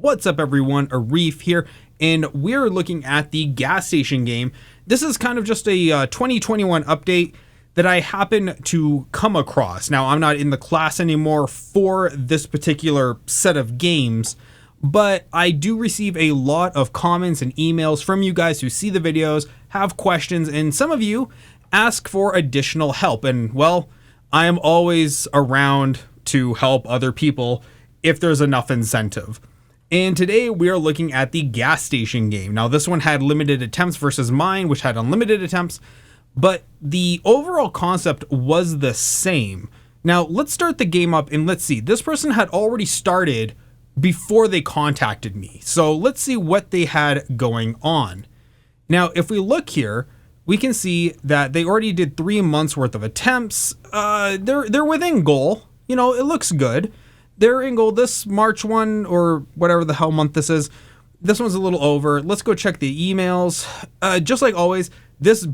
What's up everyone, Arif here, and we're looking at the gas station game. This is kind of just a 2021 update that I happen to come across. Now, I'm not in the class anymore for this particular set of games, but I do receive a lot of comments and emails from you guys who see the videos, have questions, and some of you ask for additional help. And well, I am always around to help other people if there's enough incentive. And today we are looking at the gas station game. Now, this one had limited attempts versus mine, which had unlimited attempts, but the overall concept was the same. Now, let's start the game up and let's see. This person had already started before they contacted me. So let's see what they had going on. Now, if we look here, we can see that they already did 3 months worth of attempts. They're within goal. You know, it looks good. They're in goal. This March one, or whatever the hell month this is, this one's a little over. Let's go check the emails. Just like always, this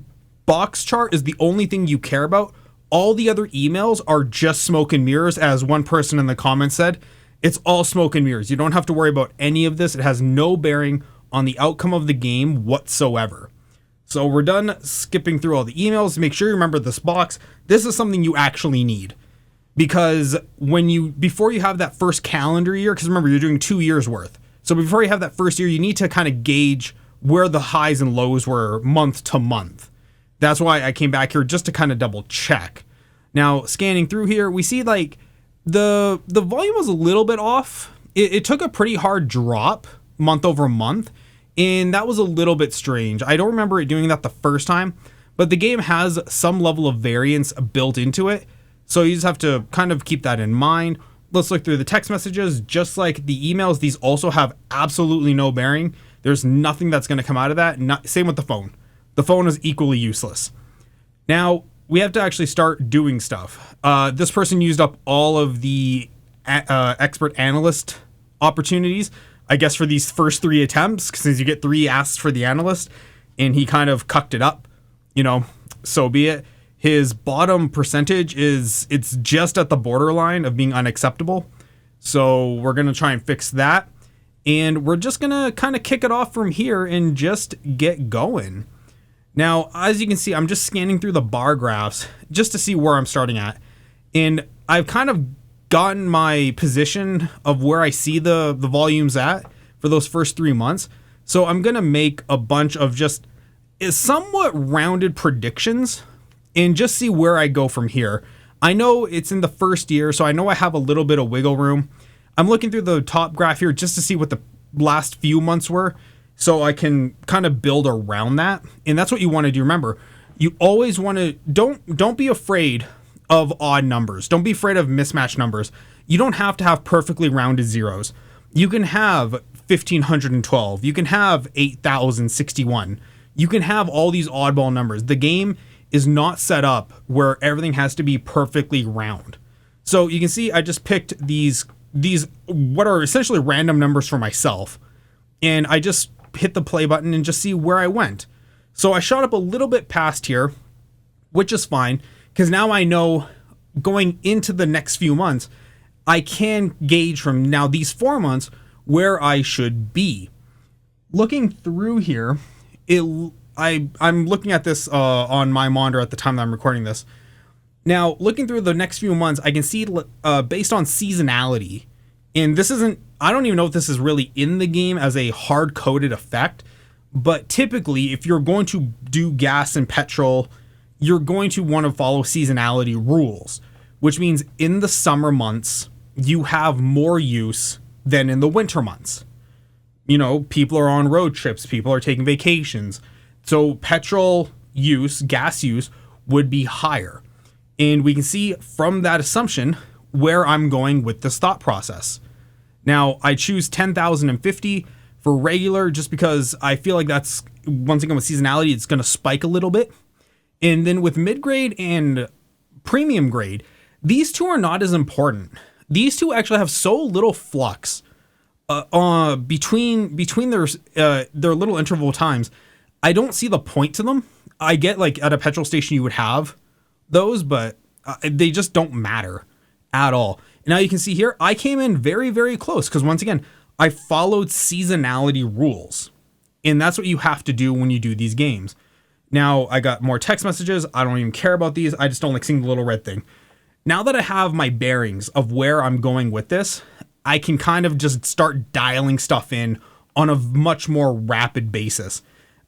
box chart is the only thing you care about. All the other emails are just smoke and mirrors, as one person in the comments said. It's all smoke and mirrors. You don't have to worry about any of this. It has no bearing on the outcome of the game whatsoever. So we're done skipping through all the emails. Make sure you remember this box. This is something you actually need. Because before you have that first calendar year, because remember, you're doing 2 years worth. So before you have that first year, you need to kind of gauge where the highs and lows were month to month. That's why I came back here, just to kind of double check. Now, scanning through here, we see like the volume was a little bit off. It took a pretty hard drop month over month, and that was a little bit strange. I don't remember it doing that the first time, but the game has some level of variance built into it. So you just have to kind of keep that in mind. Let's look through the text messages. Just like the emails, these also have absolutely no bearing. There's nothing that's going to come out of that. Same with the phone. The phone is equally useless. Now, we have to actually start doing stuff. This person used up all of the expert analyst opportunities, I guess, for these first 3 attempts, since you get 3 asks for the analyst, and he kind of cucked it up. You know, so be it. His bottom percentage it's just at the borderline of being unacceptable. So we're going to try and fix that. And we're just going to kind of kick it off from here and just get going. Now, as you can see, I'm just scanning through the bar graphs just to see where I'm starting at. And I've kind of gotten my position of where I see the volumes at for those first 3 months. So I'm going to make a bunch of just somewhat rounded predictions and just see where I go from here. I know it's in the first year, so I know I have a little bit of wiggle room. I'm looking through the top graph here just to see what the last few months were, so I can kind of build around that. And that's what you want to do. Remember, you always want to, don't be afraid of odd numbers. Don't be afraid of mismatched numbers. You don't have to have perfectly rounded zeros. You can have 1,512. You can have 8,061. You can have all these oddball numbers. The game is not set up where everything has to be perfectly round. So you can see I just picked these what are essentially random numbers for myself, and I just hit the play button and just see where I went. So I shot up a little bit past here, which is fine, because now I know going into the next few months, I can gauge from now these 4 months where I should be. Looking through here, I'm looking at this on my monitor at the time that I'm recording this. Now, looking through the next few months, I can see based on seasonality, and this isn't, I don't even know if this is really in the game as a hard-coded effect, but typically, if you're going to do gas and petrol, you're going to want to follow seasonality rules, which means in the summer months, you have more use than in the winter months. You know, people are on road trips, people are taking vacations. So petrol use, gas use would be higher. And we can see from that assumption where I'm going with this thought process. Now, I choose 10,050 for regular just because I feel like that's, once again with seasonality, it's going to spike a little bit. And then with mid-grade and premium grade, these two are not as important. These two actually have so little flux between their little interval times. I don't see the point to them. I get like at a petrol station you would have those, but they just don't matter at all. And now you can see here, I came in very, very close because once again, I followed seasonality rules. And that's what you have to do when you do these games. Now, I got more text messages. I don't even care about these. I just don't like seeing the little red thing. Now that I have my bearings of where I'm going with this, I can kind of just start dialing stuff in on a much more rapid basis.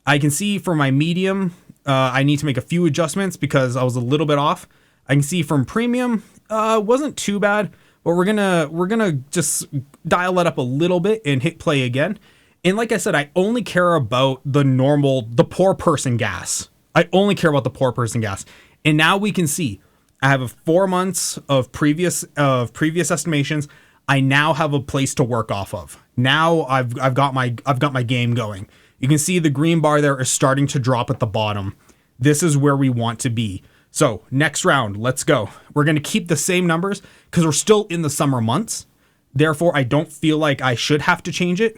I can see for my medium, I need to make a few adjustments because I was a little bit off. I can see from premium, wasn't too bad, but we're gonna just dial it up a little bit and hit play again. And like I said, I only care about the poor person gas. I only care about the poor person gas. And now we can see I have 4 months of previous estimations. I now have a place to work off of. Now I've got my game going. You can see the green bar there is starting to drop at the bottom. This is where we want to be. So next round, let's go. We're going to keep the same numbers because we're still in the summer months. Therefore, I don't feel like I should have to change it.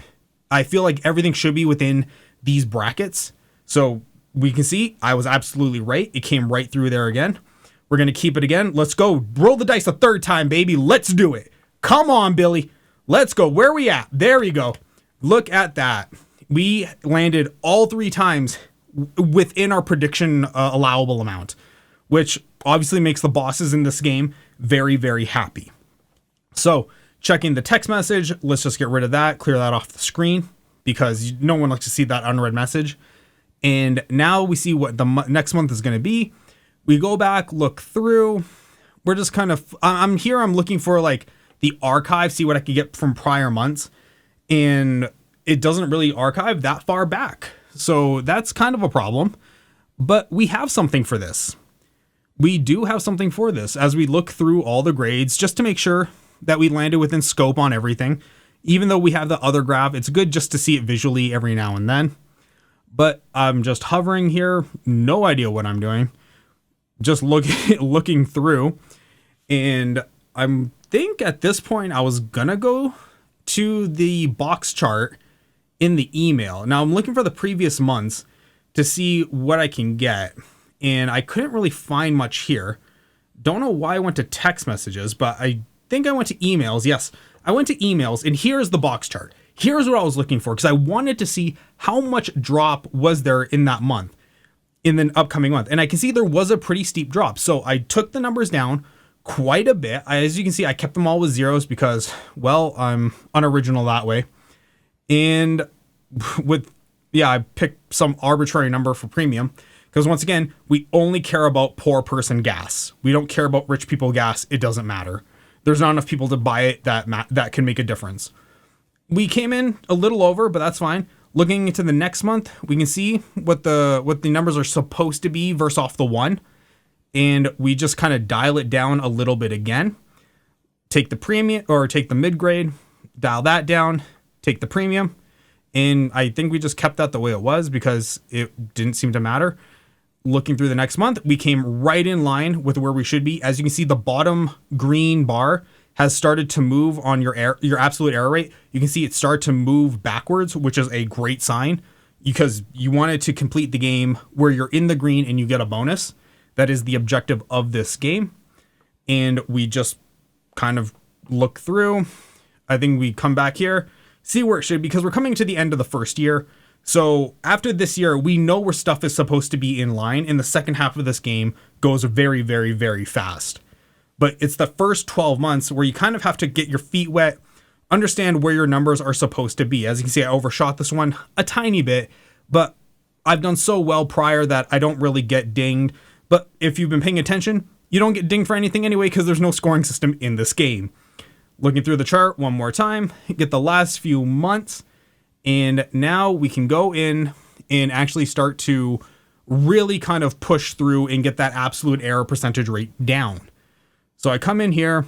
I feel like everything should be within these brackets. So we can see I was absolutely right. It came right through there again. We're going to keep it again. Let's go. Roll the dice a third time, baby. Let's do it. Come on, Billy. Let's go. Where are we at? There we go. Look at that. We landed all 3 times within our prediction allowable amount, which obviously makes the bosses in this game very, very happy. So checking the text message, let's just get rid of that, clear that off the screen because no one likes to see that unread message. And now we see what the next month is going to be. We go back, look through. We're just kind of, I'm looking for like the archive, see what I could get from prior months. And it doesn't really archive that far back. So that's kind of a problem. But we have something for this. We do have something for this as we look through all the grades just to make sure that we landed within scope on everything. Even though we have the other graph, it's good just to see it visually every now and then. But I'm just hovering here. No idea what I'm doing. Just looking through. And I think at this point I was going to go to the box chart in the email. Now I'm looking for the previous months to see what I can get. And I couldn't really find much here. Don't know why I went to text messages, but I think I went to emails. Yes, I went to emails, and here's the box chart. Here's what I was looking for because I wanted to see how much drop was there in that month, in the upcoming month. And I can see there was a pretty steep drop. So I took the numbers down quite a bit. As you can see, I kept them all with zeros because, well, I'm unoriginal that way. And I picked some arbitrary number for premium. Because once again, we only care about poor person gas. We don't care about rich people gas. It doesn't matter. There's not enough people to buy it that can make a difference. We came in a little over, but that's fine. Looking into the next month, we can see what the numbers are supposed to be versus off the 1. And we just kind of dial it down a little bit again. Take the premium or take the mid grade, dial that down, take the premium. And I think we just kept that the way it was because it didn't seem to matter. Looking through the next month, we came right in line with where we should be. As you can see, the bottom green bar has started to move on your absolute error rate. You can see it start to move backwards, which is a great sign because you wanted to complete the game where you're in the green and you get a bonus. That is the objective of this game. And we just kind of look through. I think we come back here, see where it should be because we're coming to the end of the first year. So after this year, we know where stuff is supposed to be in line, and the second half of this game goes very, very, very fast. But it's the first 12 months where you kind of have to get your feet wet, understand where your numbers are supposed to be. As you can see, I overshot this one a tiny bit, but I've done so well prior that I don't really get dinged. But if you've been paying attention, you don't get dinged for anything anyway because there's no scoring system in this game. Looking through the chart one more time, get the last few months. And now we can go in and actually start to really kind of push through and get that absolute error percentage rate down. So I come in here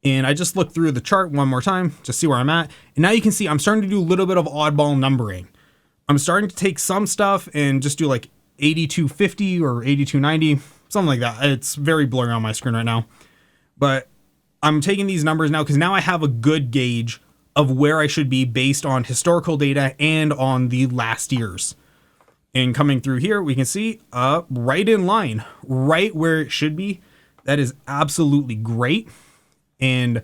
and I just look through the chart one more time, just see where I'm at. And now you can see I'm starting to do a little bit of oddball numbering. I'm starting to take some stuff and just do like 8250 or 8290, something like that. It's very blurry on my screen right now. But I'm taking these numbers now because now I have a good gauge of where I should be based on historical data and on the last years. And coming through here, we can see right in line, right where it should be. That is absolutely great. And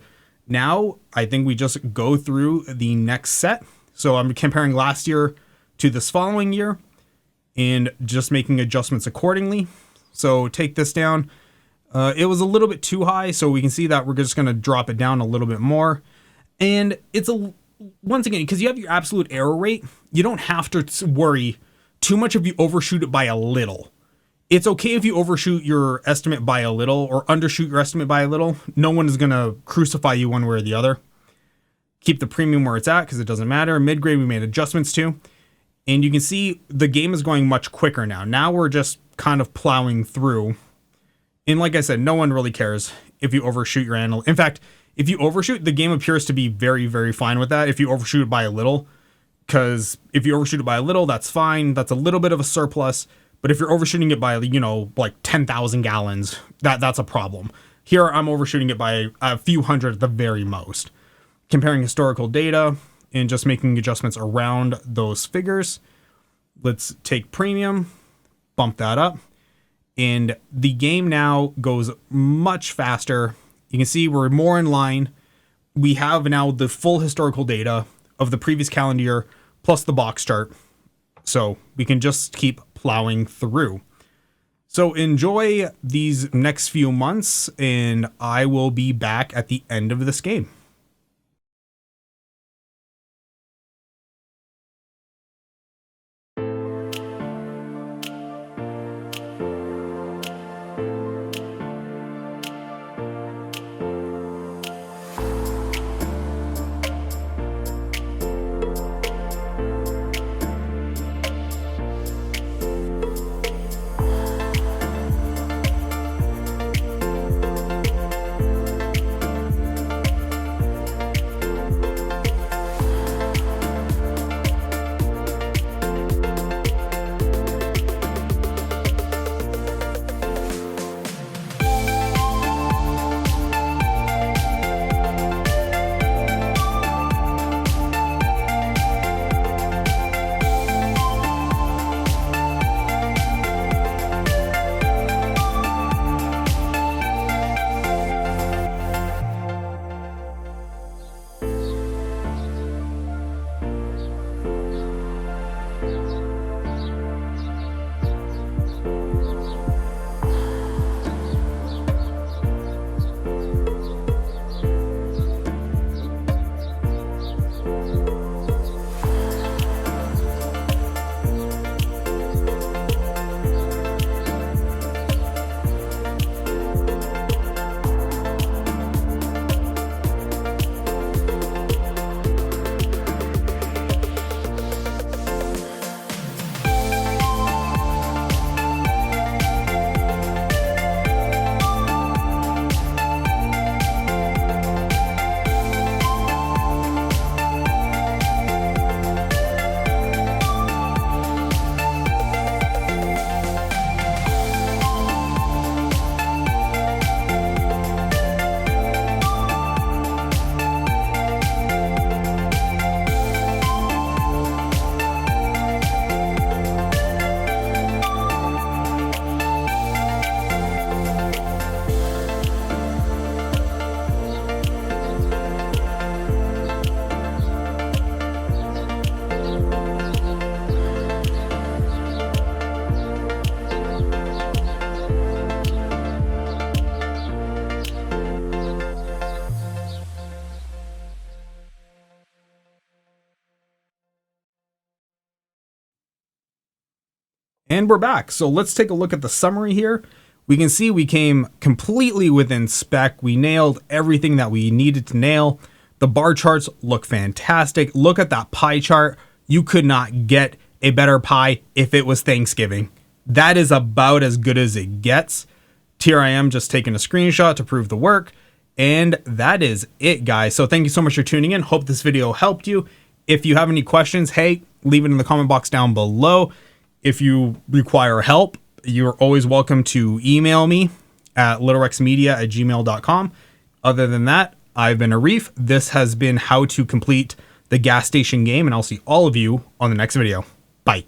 Now, I think we just go through the next set. So I'm comparing last year to this following year and just making adjustments accordingly. So take this down. It was a little bit too high, so we can see that we're just going to drop it down a little bit more. And it's once again, because you have your absolute error rate, you don't have to worry too much if you overshoot it by a little. It's okay if you overshoot your estimate by a little or undershoot your estimate by a little. No one is going to crucify you one way or the other. Keep the premium where it's at because it doesn't matter. Mid-grade we made adjustments to. And you can see the game is going much quicker now. Now we're just kind of plowing through. And like I said, no one really cares if you overshoot your analytics. In fact, if you overshoot, the game appears to be very, very fine with that if you overshoot it by a little. Because if you overshoot it by a little, that's fine. That's a little bit of a surplus. But if you're overshooting it by, like 10,000 gallons, that's a problem. Here, I'm overshooting it by a few hundred at the very most. Comparing historical data and just making adjustments around those figures. Let's take premium, bump that up. And the game now goes much faster. You can see we're more in line. We have now the full historical data of the previous calendar year plus the box chart. So we can just keep plowing through. So enjoy these next few months, and I will be back at the end of this game. And we're back. So let's take a look at the summary here. We can see we came completely within spec. We nailed everything that we needed to nail. The bar charts look fantastic. Look at that pie chart. You could not get a better pie if it was Thanksgiving. That is about as good as it gets. Here I am just taking a screenshot to prove the work. And that is it, guys. So thank you so much for tuning in. Hope this video helped you. If you have any questions, hey, leave it in the comment box down below. If you require help, you're always welcome to email me at lilrexmedia@gmail.com. Other than that, I've been Arif. This has been how to complete the gas station game, and I'll see all of you on the next video. Bye.